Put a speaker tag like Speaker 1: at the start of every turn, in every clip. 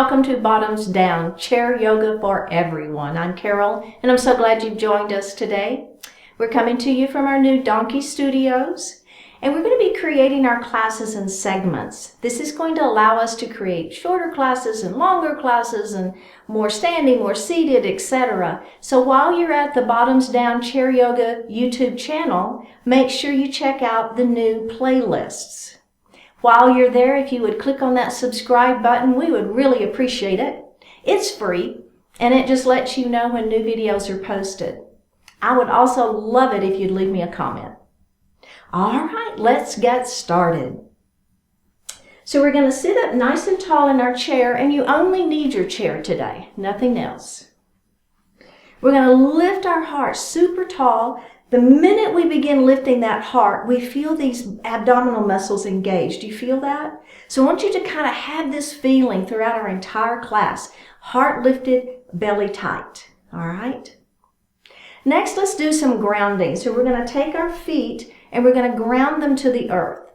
Speaker 1: welcome to Bottoms Down, Chair Yoga for Everyone. I'm Carol, and I'm so glad you've joined us today. We're coming to you from our new Donkey Studios, and we're going to be creating our classes in segments. This is going to allow us to create shorter classes and longer classes and more standing, more seated, etc. So while you're at the Bottoms Down Chair Yoga YouTube channel, make sure you check out the new playlists. While you're there, if you would click on that subscribe button, we would really appreciate it. It's free, and it just lets you know when new videos are posted. I would also love it if you'd leave me a comment. All right, let's get started. So we're going to sit up nice and tall in our chair, and you only need your chair today, nothing else. We're going to lift our heart super tall. The minute we begin lifting that heart, we feel these abdominal muscles engaged. Do you feel that? So I want you to kind of have this feeling throughout our entire class. Heart lifted, belly tight. All right? Next, let's do some grounding. So we're going to take our feet and we're going to ground them to the earth.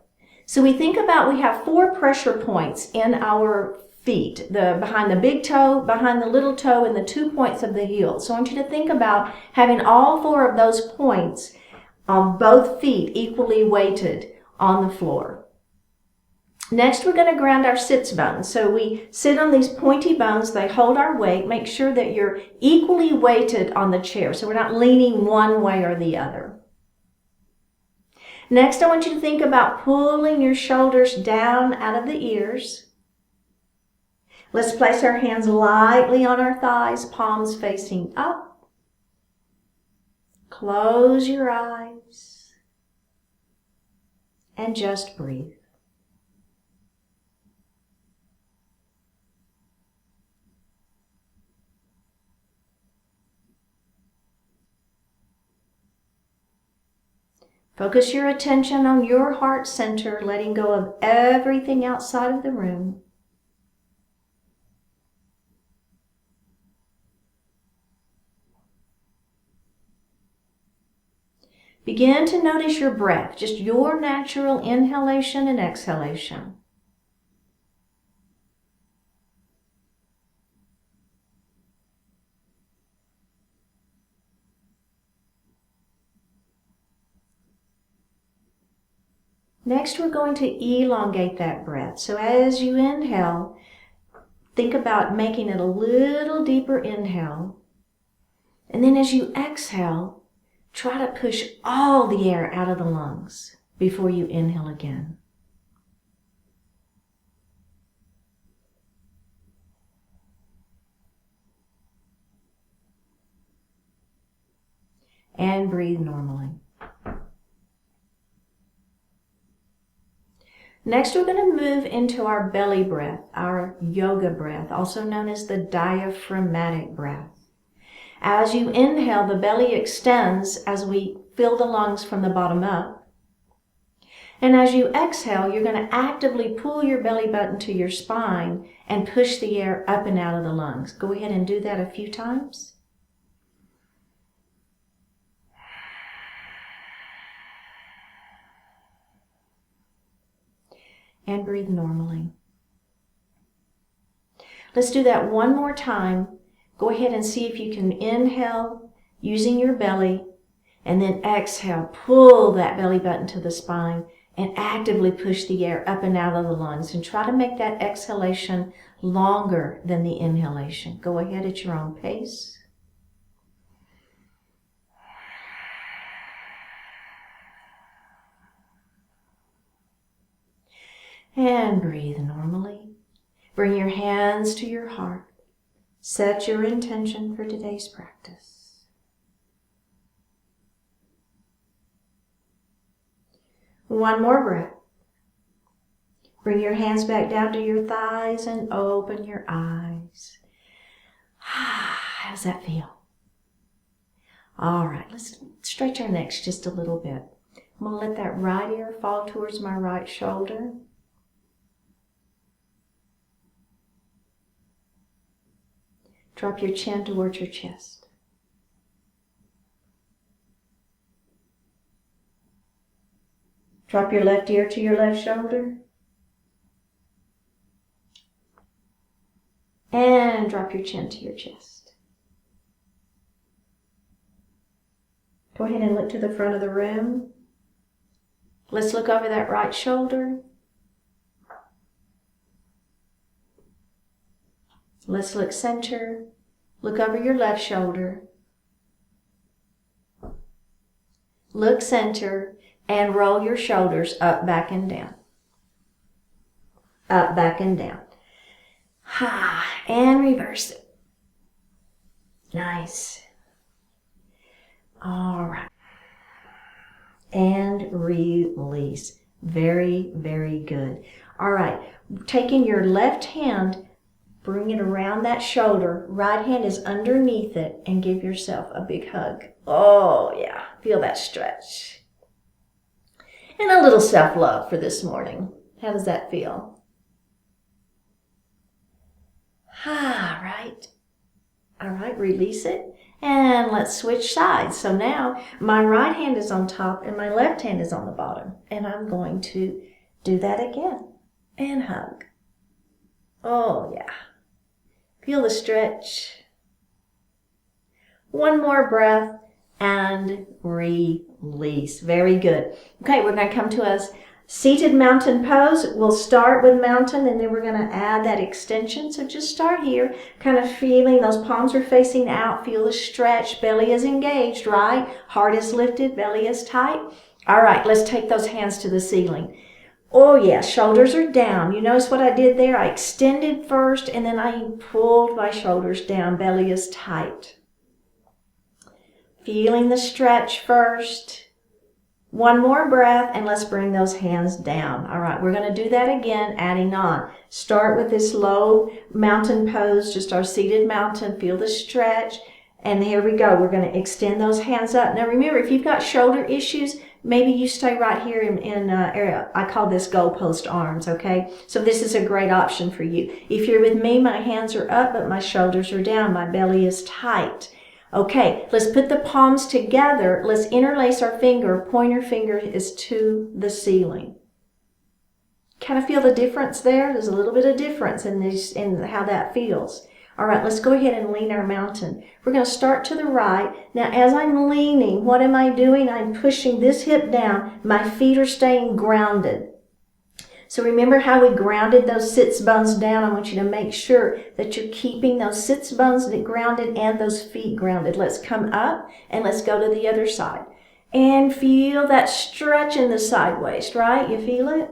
Speaker 1: So we think about we have 4 pressure points in our feet, behind the big toe, behind the little toe, and the 2 points of the heel. So I want you to think about having all 4 of those points on both feet equally weighted on the floor. Next, we're going to ground our sits bones. So we sit on these pointy bones. They hold our weight. Make sure that you're equally weighted on the chair, so we're not leaning one way or the other. Next, I want you to think about pulling your shoulders down out of the ears. Let's place our hands lightly on our thighs, palms facing up. Close your eyes and just breathe. Focus your attention on your heart center, letting go of everything outside of the room. Begin to notice your breath, just your natural inhalation and exhalation. Next, we're going to elongate that breath. So as you inhale, think about making it a little deeper inhale. And then as you exhale, try to push all the air out of the lungs before you inhale again. And breathe normally. Next, we're going to move into our belly breath, our yoga breath, also known as the diaphragmatic breath. As you inhale, the belly extends as we fill the lungs from the bottom up. And as you exhale, you're going to actively pull your belly button to your spine and push the air up and out of the lungs. Go ahead and do that a few times. And breathe normally. Let's do that one more time. Go ahead and see if you can inhale using your belly, and then exhale, pull that belly button to the spine and actively push the air up and out of the lungs, and try to make that exhalation longer than the inhalation. Go ahead at your own pace. And breathe normally. Bring your hands to your heart. Set your intention for today's practice. One more breath. Bring your hands back down to your thighs and open your eyes. How does that feel? All right, let's stretch our necks just a little bit. I'm going to let that right ear fall towards my right shoulder. Drop your chin towards your chest. Drop your left ear to your left shoulder. and drop your chin to your chest. Go ahead and look to the front of the room. Let's look over that right shoulder. Let's look center. Look over your left shoulder. Look center and roll your shoulders up, back, and down. Up, back, and down. And reverse it. Nice. All right. And release. Very, very good. All right. Taking your left hand, bring it around that shoulder. Right hand is underneath it, and give yourself a big hug. Oh, yeah. Feel that stretch. And a little self-love for this morning. How does that feel? Right. All right, release it. And let's switch sides. So now my right hand is on top and my left hand is on the bottom. And I'm going to do that again. And hug. Oh, yeah. Feel the stretch. One more breath and release. Very good. Okay, we're going to come to a seated mountain pose. We'll start with mountain and then we're going to add that extension. So just start here, kind of feeling those palms are facing out. Feel the stretch. Belly is engaged, right? Heart is lifted. Belly is tight. All right, let's take those hands to the ceiling. Oh, yeah, shoulders are down. You notice what I did there? I extended first and then I pulled my shoulders down. Belly is tight. Feeling the stretch first. One more breath and let's bring those hands down. All right, we're going to do that again, adding on. Start with this low mountain pose, just our seated mountain. Feel the stretch. And here we go. We're going to extend those hands up. Now remember, if you've got shoulder issues, maybe you stay right here in area. I call this goalpost arms, okay? So this is a great option for you. If you're with me, my hands are up, but my shoulders are down. My belly is tight. Okay, let's put the palms together. Let's interlace our finger. Pointer finger is to the ceiling. Kind of feel the difference there? There's a little bit of difference in how that feels. All right, let's go ahead and lean our mountain. We're going to start to the right. Now, as I'm leaning, what am I doing? I'm pushing this hip down. My feet are staying grounded. So remember how we grounded those sits bones down? I want you to make sure that you're keeping those sits bones grounded and those feet grounded. Let's come up and let's go to the other side. And feel that stretch in the side waist, right? You feel it?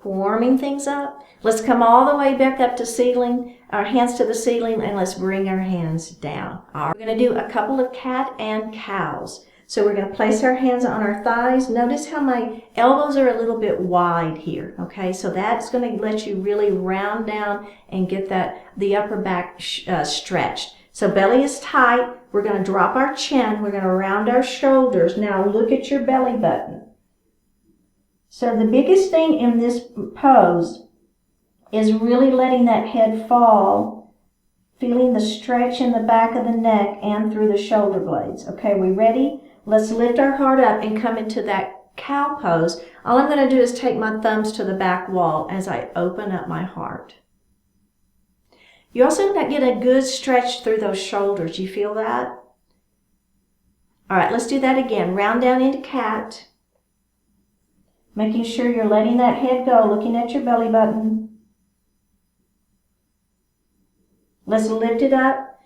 Speaker 1: Warming things up. Let's come all the way back up to ceiling, our hands to the ceiling, and let's bring our hands down. All right, we're going to do a couple of cat and cows. So we're going to place our hands on our thighs. Notice how my elbows are a little bit wide here, okay? So that's going to let you really round down and get the upper back stretched. So belly is tight. We're going to drop our chin. We're going to round our shoulders. Now look at your belly button. So the biggest thing in this pose is really letting that head fall, feeling the stretch in the back of the neck and through the shoulder blades. Okay, we ready? Let's lift our heart up and come into that cow pose. All I'm going to do is take my thumbs to the back wall as I open up my heart. You also get a good stretch through those shoulders. You feel that? All right, let's do that again. Round down into cat. Making sure you're letting that head go, looking at your belly button. Let's lift it up.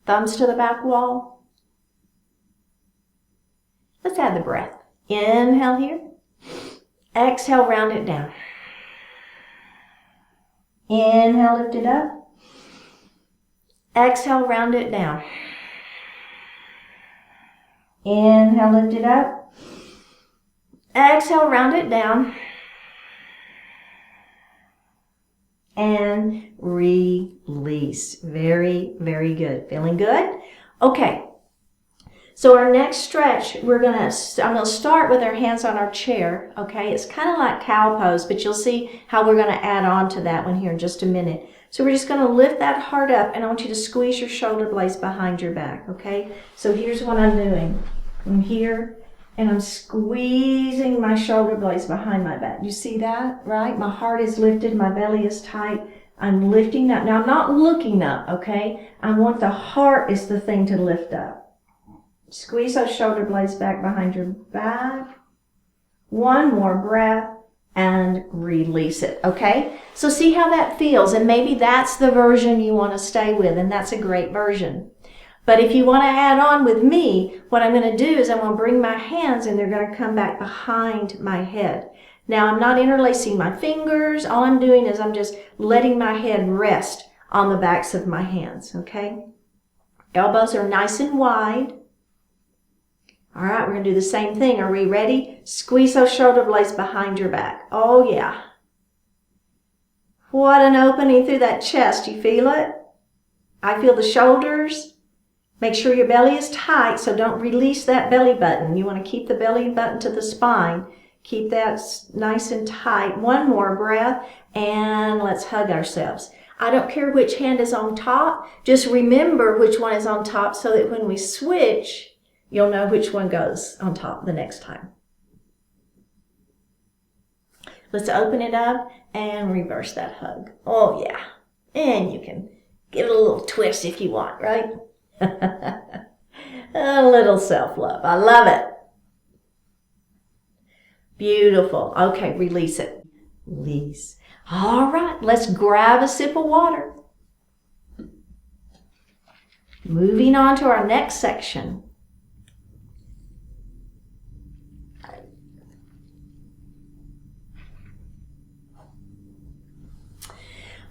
Speaker 1: Thumbs to the back wall. Let's add the breath. Inhale here. Exhale, round it down. Inhale, lift it up. Exhale, round it down. Inhale, lift it up. Exhale, round it down. And release. Very, very good. Feeling good? Okay. So our next stretch, I'm going to start with our hands on our chair, okay? It's kind of like cow pose, but you'll see how we're going to add on to that one here in just a minute. So we're just going to lift that heart up, and I want you to squeeze your shoulder blades behind your back, okay? So here's what I'm doing. I'm here, and I'm squeezing my shoulder blades behind my back. You see that, right? My heart is lifted, my belly is tight. I'm lifting up. Now, I'm not looking up, okay? I want the heart is the thing to lift up. Squeeze those shoulder blades back behind your back. One more breath and release it, okay? So see how that feels, and maybe that's the version you want to stay with, and that's a great version. But if you want to add on with me, what I'm going to do is I'm going to bring my hands and they're going to come back behind my head. Now, I'm not interlacing my fingers. All I'm doing is I'm just letting my head rest on the backs of my hands, okay? Elbows are nice and wide. All right, we're going to do the same thing. Are we ready? Squeeze those shoulder blades behind your back. Oh, yeah. What an opening through that chest. You feel it? I feel the shoulders. Make sure your belly is tight, so don't release that belly button. You want to keep the belly button to the spine. Keep that nice and tight. One more breath, and let's hug ourselves. I don't care which hand is on top. Just remember which one is on top so that when we switch, you'll know which one goes on top the next time. Let's open it up and reverse that hug. Oh, yeah. And you can give it a little twist if you want, right? A little self-love. I love it. Beautiful. Okay, release it. Release. All right, let's grab a sip of water. Moving on to our next section.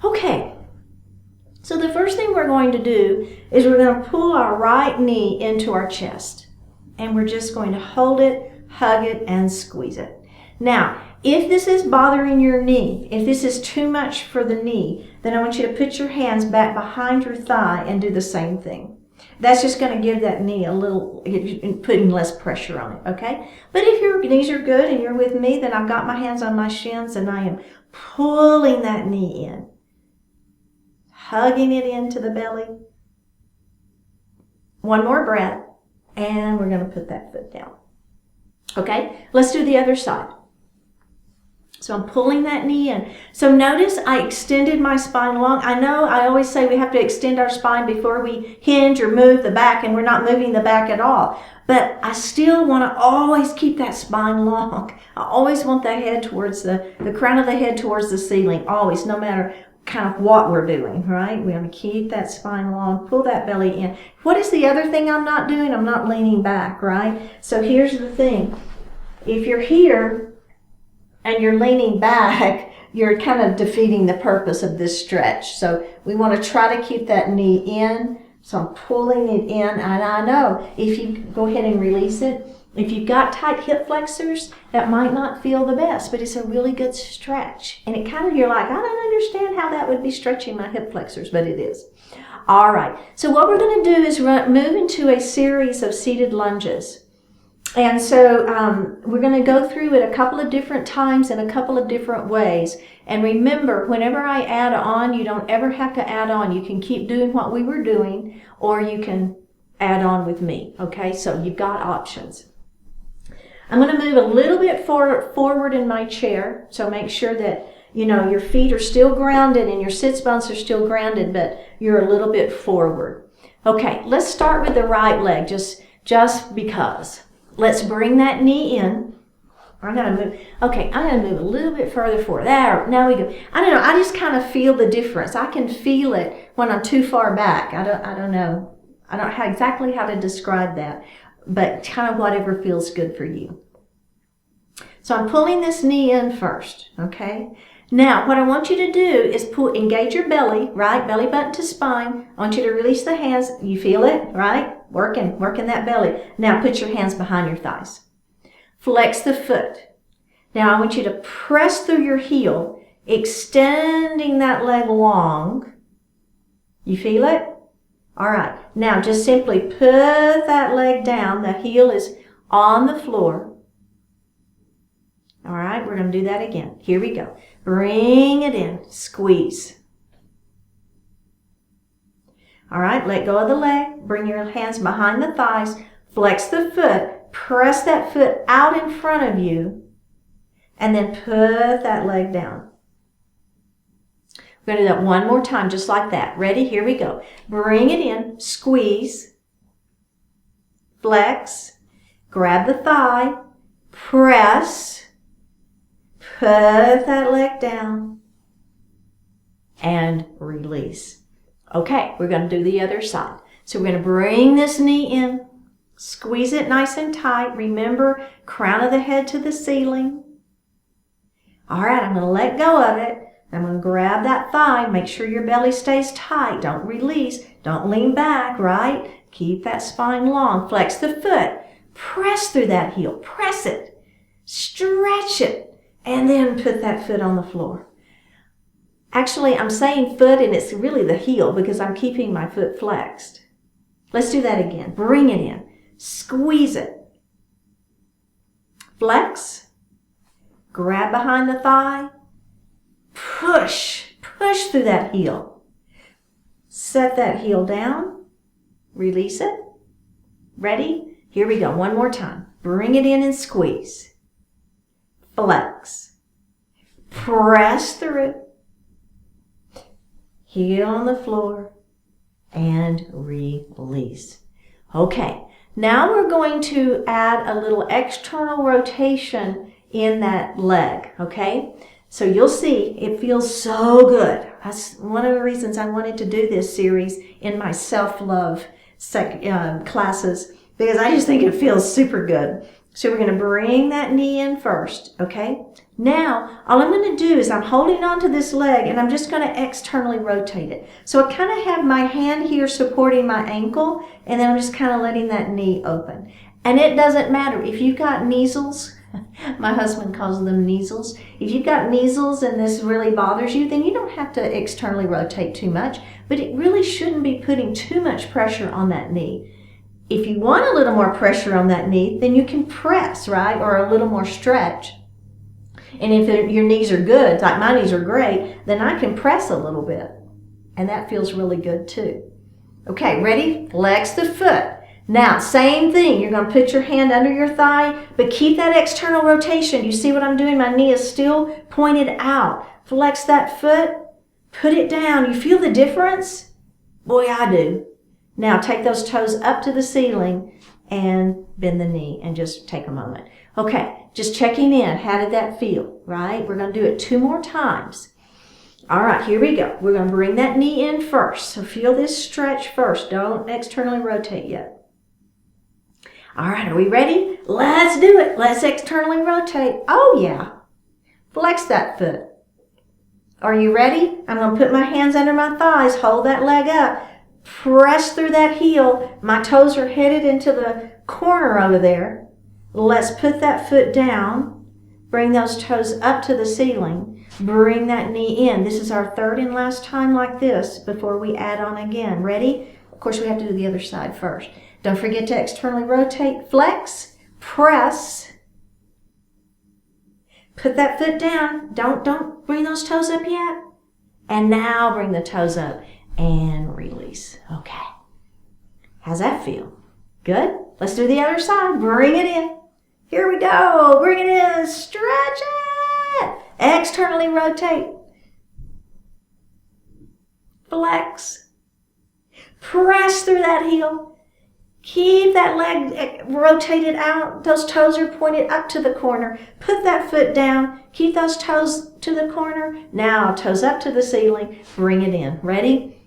Speaker 1: Okay, so the first thing we're going to do is we're going to pull our right knee into our chest. And we're just going to hold it, hug it, and squeeze it. Now, if this is bothering your knee, if this is too much for the knee, then I want you to put your hands back behind your thigh and do the same thing. That's just going to give that knee a little, putting less pressure on it, okay? But if your knees are good and you're with me, then I've got my hands on my shins and I am pulling that knee in. Hugging it into the belly. One more breath, and we're going to put that foot down. Okay, let's do the other side. So I'm pulling that knee in. So notice I extended my spine long. I know I always say we have to extend our spine before we hinge or move the back, and we're not moving the back at all. But I still want to always keep that spine long. I always want the head towards the crown of the head towards the ceiling, always, no matter kind of what we're doing, right? We want to keep that spine long, pull that belly in. What is the other thing I'm not doing? I'm not leaning back, right? So here's the thing. If you're here and you're leaning back, you're kind of defeating the purpose of this stretch. So we want to try to keep that knee in. So I'm pulling it in, and I know if you go ahead and release it, if you've got tight hip flexors, that might not feel the best, but it's a really good stretch. And it kind of, you're like, I don't understand how that would be stretching my hip flexors, but it is. All right, so what we're going to do is move into a series of seated lunges. And so we're going to go through it a couple of different times in a couple of different ways. And remember, whenever I add on, you don't ever have to add on. You can keep doing what we were doing, or you can add on with me, okay? So you've got options. I'm going to move a little bit forward in my chair, so make sure that, you know, your feet are still grounded and your sits bones are still grounded, but you're a little bit forward. Okay, let's start with the right leg, just because. Let's bring that knee in. I'm going to move. Okay, I'm going to move a little bit further forward. There, now we go. I don't know, I just kind of feel the difference. I can feel it when I'm too far back. I don't know. I don't know exactly how to describe that, but kind of whatever feels good for you. So I'm pulling this knee in first, okay? Now, what I want you to do is engage your belly, right? Belly button to spine. I want you to release the hands. You feel it, right? Working that belly. Now, put your hands behind your thighs. Flex the foot. Now, I want you to press through your heel, extending that leg long. You feel it? All right. Now, just simply put that leg down. The heel is on the floor. All right, we're going to do that again. Here we go. Bring it in. Squeeze. All right, let go of the leg. Bring your hands behind the thighs. Flex the foot. Press that foot out in front of you. And then put that leg down. We're going to do that one more time, just like that. Ready? Here we go. Bring it in, squeeze, flex, grab the thigh, press, put that leg down, and release. Okay, we're going to do the other side. So we're going to bring this knee in, squeeze it nice and tight. Remember, crown of the head to the ceiling. All right, I'm going to let go of it. I'm going to grab that thigh. Make sure your belly stays tight. Don't release. Don't lean back, right? Keep that spine long. Flex the foot. Press through that heel. Press it. Stretch it. And then put that foot on the floor. Actually, I'm saying foot, and it's really the heel because I'm keeping my foot flexed. Let's do that again. Bring it in. Squeeze it. Flex. Grab behind the thigh. Push through that heel. Set that heel down. Release it. Ready? Here we go. One more time. Bring it in and squeeze. Flex. Press through. Heel on the floor. And release. Okay. Now we're going to add a little external rotation in that leg. Okay? So you'll see, it feels so good. That's one of the reasons I wanted to do this series in my self-love classes, because I just think it feels super good. So we're going to bring that knee in first, okay? Now, all I'm going to do is I'm holding onto this leg and I'm just going to externally rotate it. So I kind of have my hand here supporting my ankle, and then I'm just kind of letting that knee open. And it doesn't matter if you've got measles. My husband calls them measles. If you've got measles and this really bothers you, then you don't have to externally rotate too much, but it really shouldn't be putting too much pressure on that knee. If you want a little more pressure on that knee, then you can press, right? Or a little more stretch. And if your knees are good, like my knees are great, then I can press a little bit. And that feels really good too. Okay, ready? Flex the foot. Now, same thing. You're going to put your hand under your thigh, but keep that external rotation. You see what I'm doing? My knee is still pointed out. Flex that foot. Put it down. You feel the difference? Boy, I do. Now, take those toes up to the ceiling and bend the knee and just take a moment. Okay, just checking in. How did that feel, right? We're going to do it 2 more times. All right, here we go. We're going to bring that knee in first. So feel this stretch first. Don't externally rotate yet. All right, are we ready? Let's do it. Let's externally rotate. Oh, yeah. Flex that foot. Are you ready? I'm going to put my hands under my thighs. Hold that leg up. Press through that heel. My toes are headed into the corner over there. Let's put that foot down. Bring those toes up to the ceiling. Bring that knee in. This is our 3rd and last time like this before we add on again. Ready? Of course, we have to do the other side first. Don't forget to externally rotate, flex, press. Put that foot down. Don't bring those toes up yet. And now bring the toes up and release. Okay. How's that feel? Good? Let's do the other side. Bring it in. Here we go. Bring it in. Stretch it. Externally rotate. Flex. Press through that heel. Keep that leg rotated out. Those toes are pointed up to the corner. Put that foot down. Keep those toes to the corner. Now, toes up to the ceiling. Bring it in. Ready?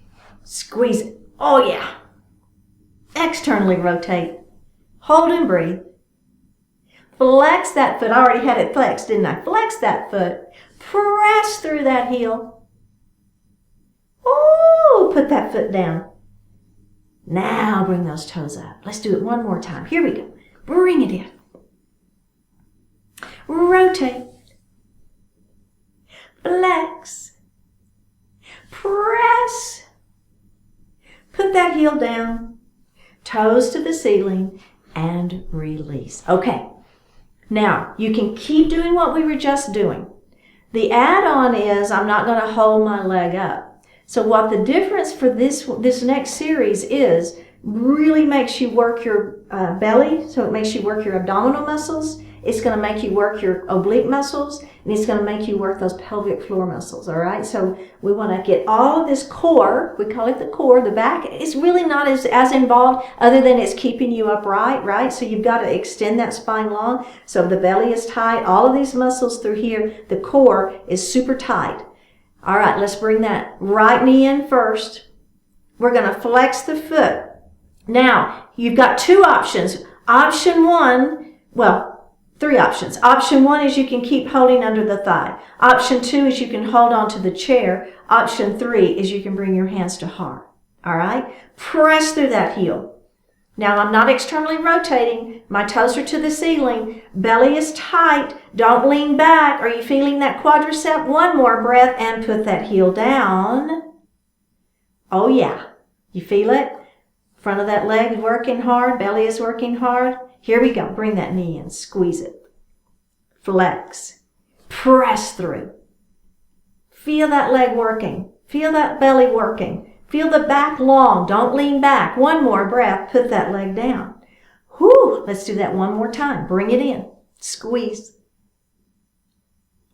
Speaker 1: Squeeze it. Oh, yeah. Externally rotate. Hold and breathe. Flex that foot. I already had it flexed, didn't I? Flex that foot. Press through that heel. Oh, put that foot down. Now bring those toes up. Let's do it one more time. Here we go. Bring it in. Rotate. Flex. Press. Put that heel down. Toes to the ceiling and release. Okay. Now, you can keep doing what we were just doing. The add-on is I'm not going to hold my leg up. So what the difference for this next series is really makes you work your belly, so it makes you work your abdominal muscles. It's going to make you work your oblique muscles, and it's going to make you work those pelvic floor muscles, all right? So we want to get all of this core, we call it the core, the back. It's really not as involved other than it's keeping you upright, right? So you've got to extend that spine long. So the belly is tight. All of these muscles through here, the core is super tight. All right, let's bring that right knee in first. We're going to flex the foot. Now, you've got two options. Option one, well, three options. Option one is you can keep holding under the thigh. Option two is you can hold on to the chair. Option three is you can bring your hands to heart. All right? Press through that heel. Now, I'm not externally rotating. My toes are to the ceiling. Belly is tight. Don't lean back. Are you feeling that quadricep? One more breath and put that heel down. Oh, yeah. You feel it? Front of that leg working hard. Belly is working hard. Here we go. Bring that knee in. Squeeze it. Flex. Press through. Feel that leg working. Feel that belly working. Feel the back long. Don't lean back. One more breath. Put that leg down. Whew. Let's do that one more time. Bring it in. Squeeze.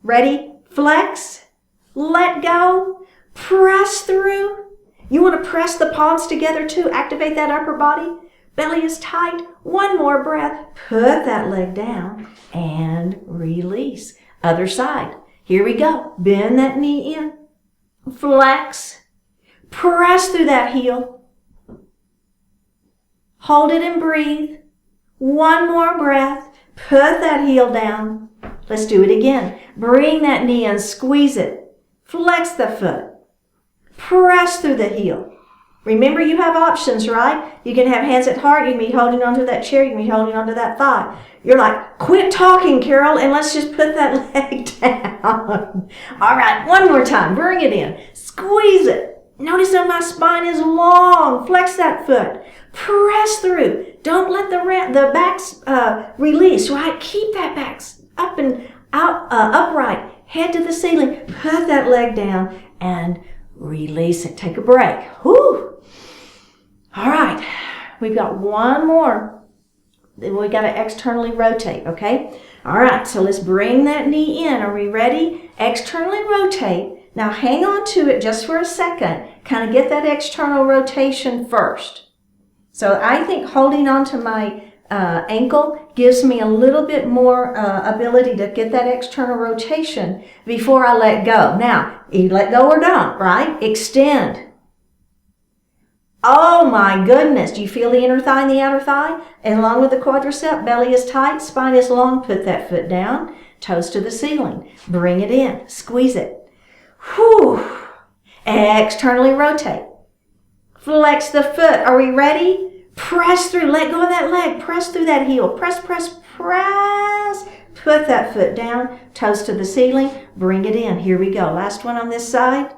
Speaker 1: Ready? Flex. Let go. Press through. You want to press the palms together too. Activate that upper body. Belly is tight. One more breath. Put that leg down and release. Other side. Here we go. Bend that knee in. Flex. Press through that heel. Hold it and breathe. One more breath. Put that heel down. Let's do it again. Bring that knee in. Squeeze it. Flex the foot. Press through the heel. Remember, you have options, right? You can have hands at heart. You can be holding onto that chair. You can be holding onto that thigh. You're like, quit talking, Carol, and let's just put that leg down. All right, one more time. Bring it in. Squeeze it. Notice that my spine is long. Flex that foot. Press through. Don't let the back release, right? Keep that back up and out, upright. Head to the ceiling. Put that leg down and release it. Take a break. Whew. All right. We've got one more. Then we got to externally rotate, okay? All right. So let's bring that knee in. Are we ready? Externally rotate. Now hang on to it just for a second. Kind of get that external rotation first. So I think holding on to my ankle gives me a little bit more ability to get that external rotation before I let go. Now, you let go or don't, right? Extend. Oh my goodness. Do you feel the inner thigh and the outer thigh? And along with the quadricep, belly is tight, spine is long. Put that foot down, toes to the ceiling. Bring it in. Squeeze it. Whew. Externally rotate. Flex the foot. Are we ready? Press through. Let go of that leg. Press through that heel. Press, press, press. Put that foot down. Toes to the ceiling. Bring it in. Here we go. Last one on this side.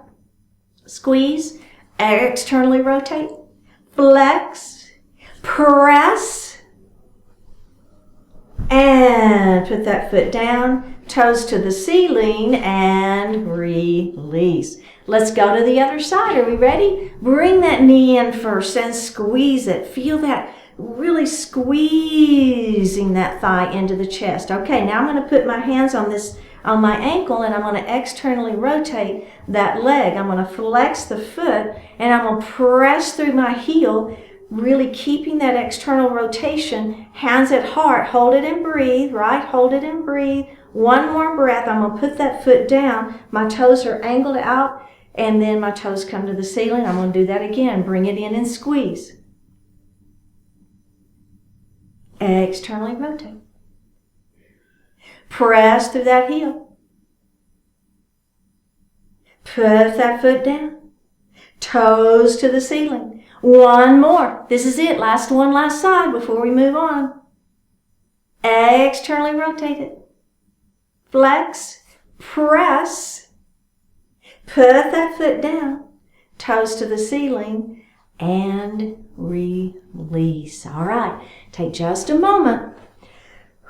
Speaker 1: Squeeze. Externally rotate. Flex. Press. And put that foot down. Toes to the ceiling and release. Let's go to the other side. Are we ready? Bring that knee in first and squeeze it. Feel that really squeezing that thigh into the chest. Okay, now I'm going to put my hands on my ankle and I'm going to externally rotate that leg. I'm going to flex the foot and I'm going to press through my heel, really keeping that external rotation. Hands at heart. Hold it and breathe, right? Hold it and breathe. One more breath. I'm going to put that foot down. My toes are angled out and then my toes come to the ceiling. I'm going to do that again. Bring it in and squeeze. Externally rotate. Press through that heel. Put that foot down. Toes to the ceiling. One more. This is it. Last one, last side before we move on. Externally rotate it. Flex. Press. Put that foot down. Toes to the ceiling. And release. All right. Take just a moment.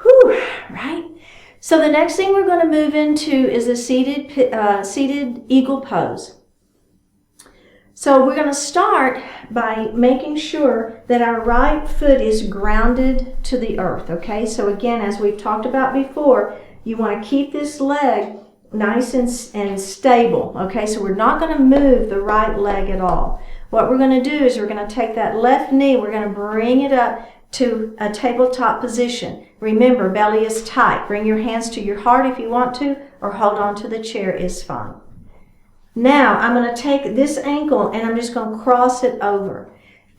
Speaker 1: Whew. Right. So the next thing we're going to move into is a seated eagle pose. So we're going to start by making sure that our right foot is grounded to the earth, okay? So again, as we've talked about before, you want to keep this leg nice and stable, okay? So we're not going to move the right leg at all. What we're going to do is we're going to take that left knee, we're going to bring it up to a tabletop position. Remember, belly is tight. Bring your hands to your heart if you want to, or hold on to the chair is fine. Now, I'm going to take this ankle and I'm just going to cross it over.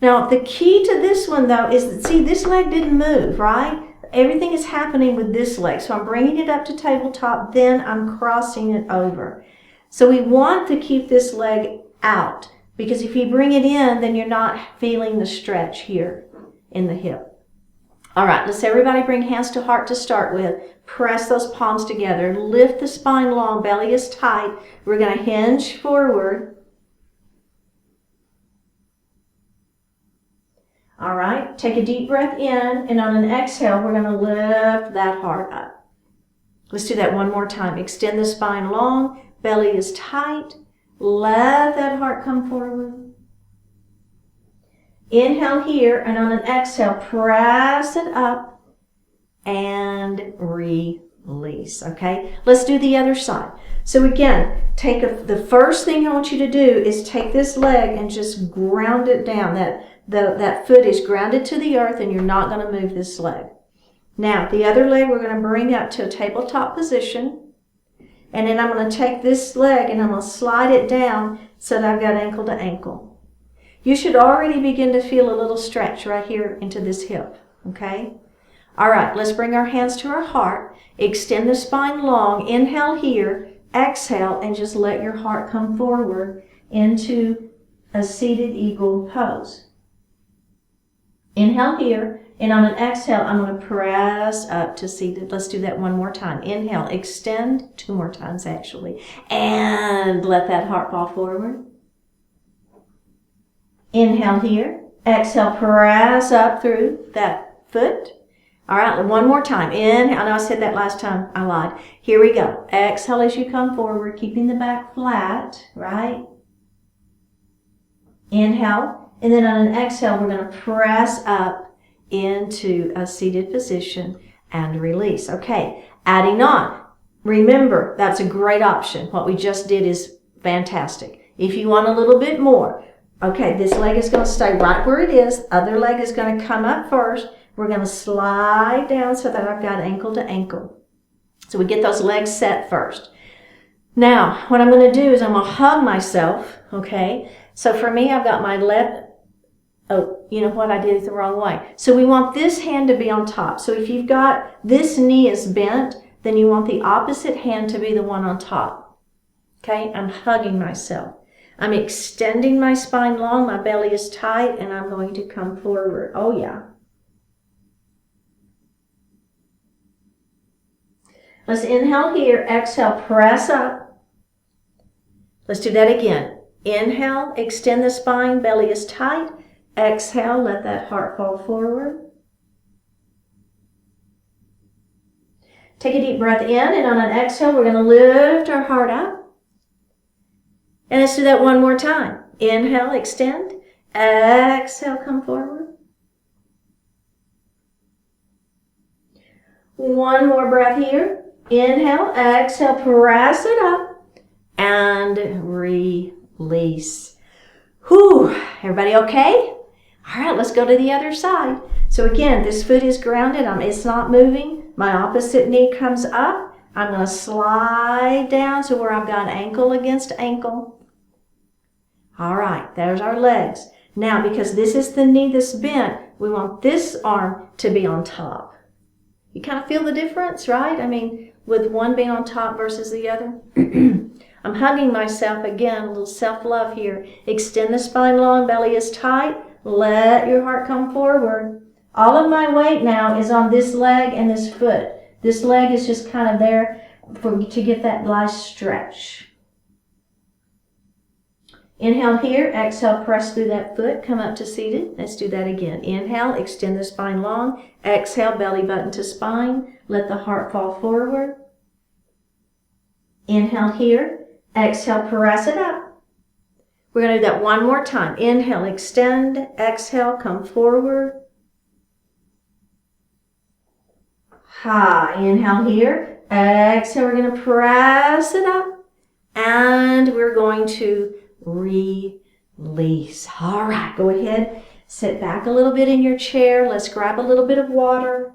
Speaker 1: Now, the key to this one, though, is that, see, this leg didn't move, right? Everything is happening with this leg. So I'm bringing it up to tabletop, then I'm crossing it over. So we want to keep this leg out, because if you bring it in, then you're not feeling the stretch here in the hip. All right, let's everybody bring hands to heart to start with. Press those palms together. Lift the spine long, belly is tight. We're going to hinge forward. All right, take a deep breath in, and on an exhale, we're going to lift that heart up. Let's do that one more time. Extend the spine long, belly is tight. Let that heart come forward. Inhale here, and on an exhale, press it up and release, okay? Let's do the other side. So again, the first thing I want you to do is take this leg and just ground it down. That foot is grounded to the earth, and you're not going to move this leg. Now, the other leg we're going to bring up to a tabletop position, and then I'm going to take this leg and I'm going to slide it down so that I've got ankle to ankle. You should already begin to feel a little stretch right here into this hip, okay? All right, let's bring our hands to our heart. Extend the spine long. Inhale here, exhale, and just let your heart come forward into a seated eagle pose. Inhale here, and on an exhale, I'm going to press up to seated. Let's do that one more time. Inhale, extend, 2 more times actually, and let that heart fall forward. Inhale here. Exhale, press up through that foot. All right, one more time. Inhale. I know I said that last time. I lied. Here we go. Exhale as you come forward, keeping the back flat, right? Inhale. And then on an exhale, we're going to press up into a seated position and release. Okay, adding on. Remember, that's a great option. What we just did is fantastic. If you want a little bit more, okay, this leg is going to stay right where it is. Other leg is going to come up first. We're going to slide down so that I've got ankle to ankle. So we get those legs set first. Now, what I'm going to do is I'm going to hug myself, okay? So for me, I've got my left, oh, you know what? I did it the wrong way. So we want this hand to be on top. So if you've got this knee is bent, then you want the opposite hand to be the one on top. Okay? I'm hugging myself. I'm extending my spine long, my belly is tight, and I'm going to come forward. Oh, yeah. Let's inhale here. Exhale, press up. Let's do that again. Inhale, extend the spine, belly is tight. Exhale, let that heart fall forward. Take a deep breath in, and on an exhale, we're going to lift our heart up. And let's do that one more time. Inhale, extend. Exhale, come forward. One more breath here. Inhale, exhale, press it up, and release. Whew, everybody okay? All right, let's go to the other side. So again, this foot is grounded. It's not moving. My opposite knee comes up. I'm going to slide down to where I've got ankle against ankle. All right, there's our legs. Now, because this is the knee that's bent, we want this arm to be on top. You kind of feel the difference, right? I mean, with one being on top versus the other. I'm hugging myself again, a little self-love here. Extend the spine long, belly is tight. Let your heart come forward. All of my weight now is on this leg and this foot. This leg is just kind of there to get that nice stretch. Inhale here, exhale, press through that foot, come up to seated. Let's do that again. Inhale, extend the spine long. Exhale, belly button to spine. Let the heart fall forward. Inhale here, exhale, press it up. We're going to do that one more time. Inhale, extend. Exhale, come forward. Inhale here. Exhale, we're going to press it up. And we're going to release. All right, go ahead. Sit back a little bit in your chair. Let's grab a little bit of water.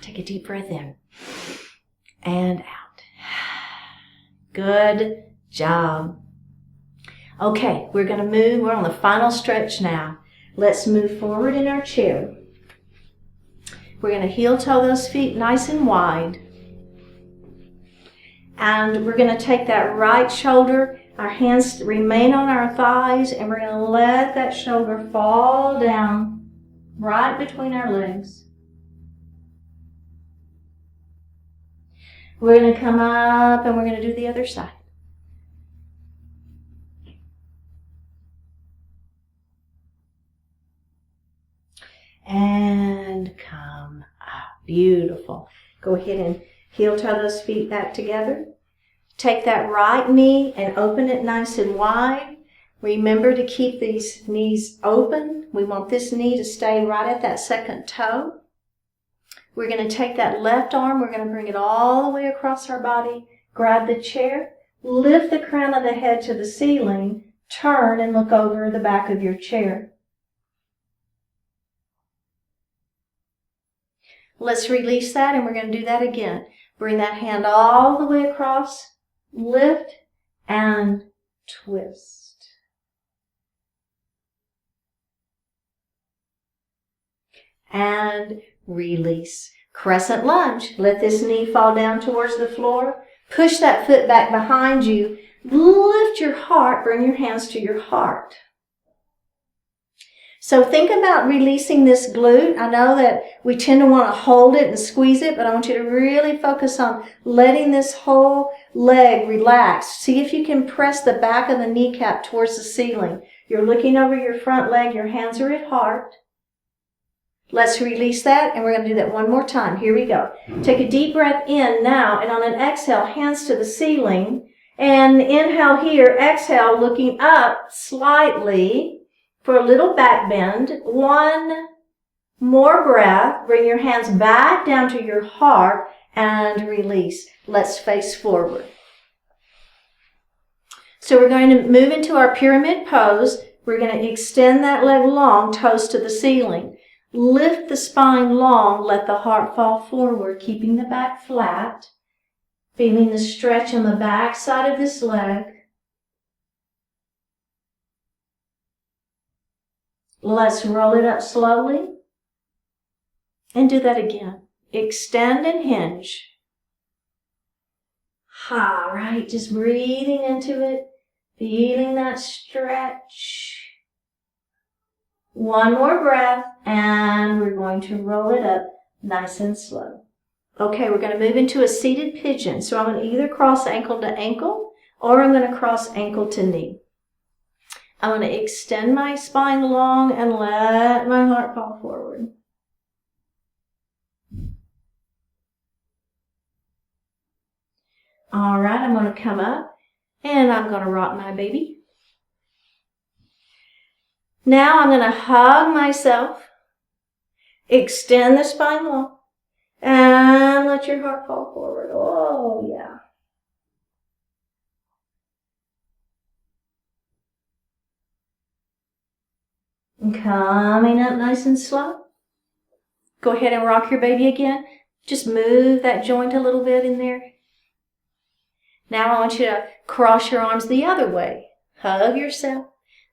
Speaker 1: Take a deep breath in and out. Good job. Okay, we're going to move. We're on the final stretch now. Let's move forward in our chair. We're going to heel toe those feet nice and wide. And we're going to take that right shoulder. Our hands remain on our thighs, and we're going to let that shoulder fall down right between our legs. We're going to come up and we're going to do the other side. And come up. Beautiful. Go ahead and heel toe those feet back together. Take that right knee and open it nice and wide. Remember to keep these knees open. We want this knee to stay right at that second toe. We're going to take that left arm, we're going to bring it all the way across our body, grab the chair, lift the crown of the head to the ceiling, turn and look over the back of your chair. Let's release that, and we're going to do that again. Bring that hand all the way across, lift and twist. And release. Crescent lunge. Let this knee fall down towards the floor. Push that foot back behind you. Lift your heart. Bring your hands to your heart. So think about releasing this glute. I know that we tend to want to hold it and squeeze it, but I want you to really focus on letting this whole leg relax. See if you can press the back of the kneecap towards the ceiling. You're looking over your front leg. Your hands are at heart. Let's release that, and we're going to do that one more time. Here we go. Take a deep breath in now, and on an exhale, hands to the ceiling. And inhale here, exhale, looking up slightly for a little back bend. One more breath. Bring your hands back down to your heart and release. Let's face forward. So we're going to move into our pyramid pose. We're going to extend that leg long, toes to the ceiling. Lift the spine long, let the heart fall forward, keeping the back flat. Feeling the stretch on the back side of this leg. Let's roll it up slowly. And do that again. Extend and hinge. Right, just breathing into it, feeling that stretch. One more breath, and we're going to roll it up nice and slow. Okay, we're going to move into a seated pigeon. So I'm going to either cross ankle to ankle, or I'm going to cross ankle to knee. I'm going to extend my spine long and let my heart fall forward. All right, I'm going to come up, and I'm going to rock my baby. Now I'm going to hug myself, extend the spine long, and let your heart fall forward. Oh, yeah. And coming up nice and slow. Go ahead and rock your baby again. Just move that joint a little bit in there. Now I want you to cross your arms the other way. Hug yourself.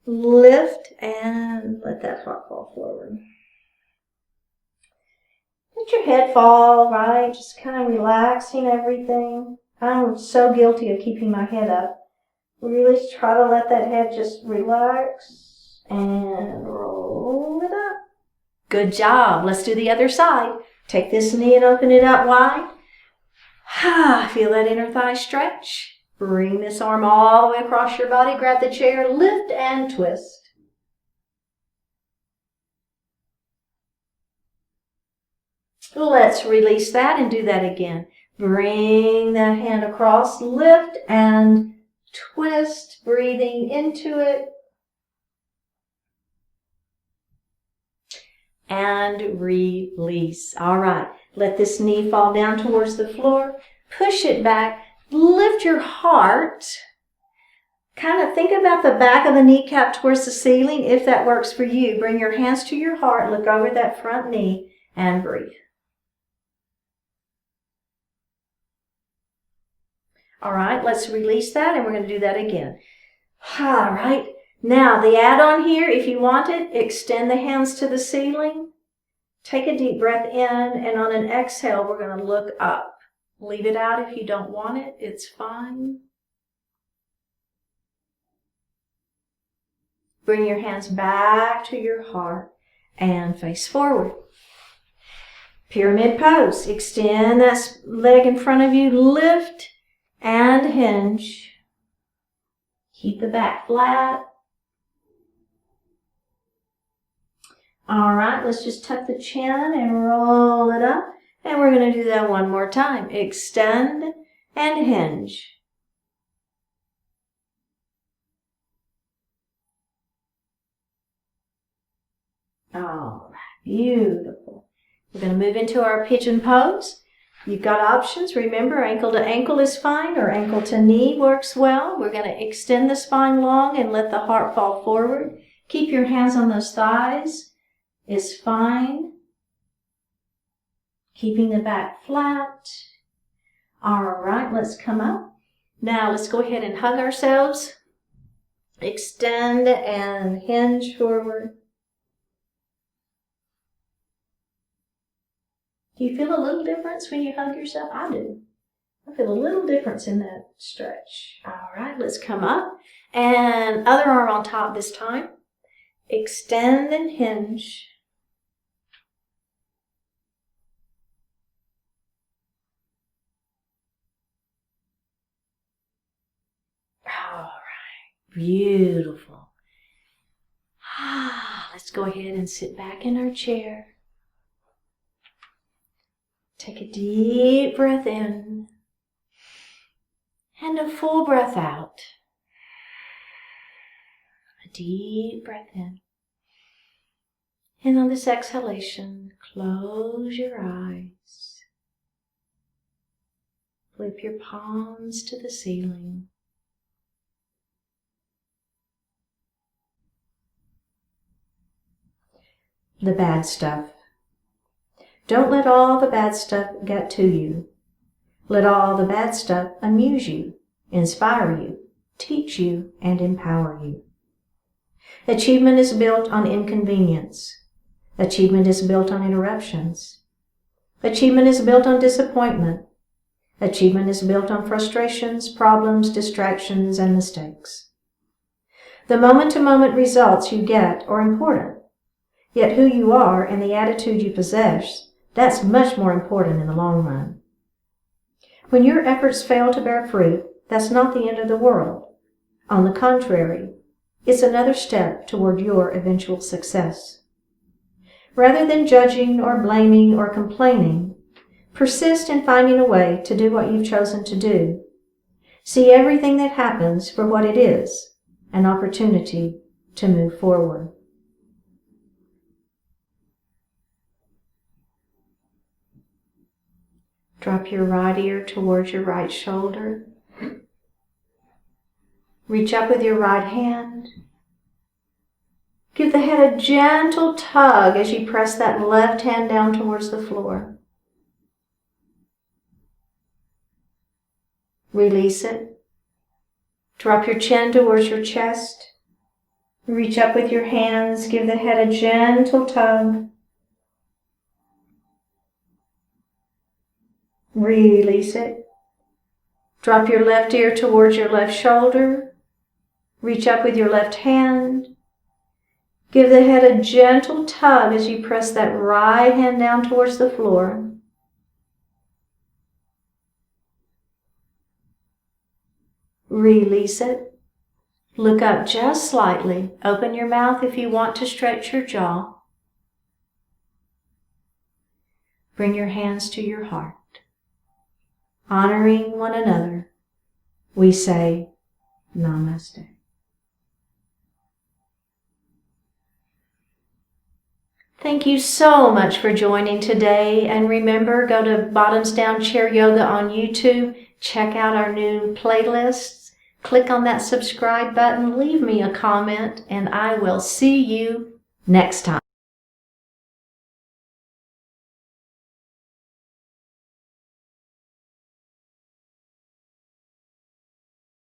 Speaker 1: Lift and let that heart fall forward. Let your head fall, right? Just kind of relaxing everything. I'm so guilty of keeping my head up. Really try to let that head just relax and roll it up. Good job. Let's do the other side. Take this knee and open it up wide. Feel that inner thigh stretch. Bring this arm all the way across your body. Grab the chair, lift and twist. Let's release that and do that again. Bring that hand across, lift and twist, breathing into it. And release. All right, let this knee fall down towards the floor. Push it back. Lift your heart. Kind of think about the back of the kneecap towards the ceiling, if that works for you. Bring your hands to your heart, look over that front knee, and breathe. All right, let's release that, and we're going to do that again. All right, now the add-on here, if you want it, extend the hands to the ceiling. Take a deep breath in, and on an exhale, we're going to look up. Leave it out if you don't want it, it's fine. Bring your hands back to your heart and face forward. Pyramid pose. Extend that leg in front of you. Lift and hinge. Keep the back flat. All right, let's just tuck the chin and roll it up. And we're going to do that one more time. Extend and hinge. All right, beautiful. We're going to move into our pigeon pose. You've got options. Remember, ankle to ankle is fine, or ankle to knee works well. We're going to extend the spine long and let the heart fall forward. Keep your hands on those thighs is fine. Keeping the back flat. All right, let's come up. Now let's go ahead and hug ourselves. Extend and hinge forward. Do you feel a little difference when you hug yourself? I do. I feel a little difference in that stretch. All right, let's come up. And other arm on top this time. Extend and hinge. All right, beautiful. Let's go ahead and sit back in our chair. Take a deep breath in and a full breath out. A deep breath in. And on this exhalation, close your eyes. Flip your palms to the ceiling. The bad stuff. Don't let all the bad stuff get to you. Let all the bad stuff amuse you, inspire you, teach you, and empower you. Achievement is built on inconvenience. Achievement is built on interruptions. Achievement is built on disappointment. Achievement is built on frustrations, problems, distractions, and mistakes. The moment-to-moment results you get are important, yet who you are and the attitude you possess, that's much more important in the long run. When your efforts fail to bear fruit, that's not the end of the world. On the contrary, it's another step toward your eventual success. Rather than judging or blaming or complaining, persist in finding a way to do what you've chosen to do. See everything that happens for what it is, an opportunity to move forward. Drop your right ear towards your right shoulder. Reach up with your right hand. Give the head a gentle tug as you press that left hand down towards the floor. Release it. Drop your chin towards your chest. Reach up with your hands. Give the head a gentle tug. Release it. Drop your left ear towards your left shoulder. Reach up with your left hand. Give the head a gentle tug as you press that right hand down towards the floor. Release it. Look up just slightly. Open your mouth if you want to stretch your jaw. Bring your hands to your heart. Honoring one another, we say Namaste. Thank you so much for joining today. And remember, go to Bottoms Down Chair Yoga on YouTube. Check out our new playlists. Click on that subscribe button. Leave me a comment, and I will see you next time.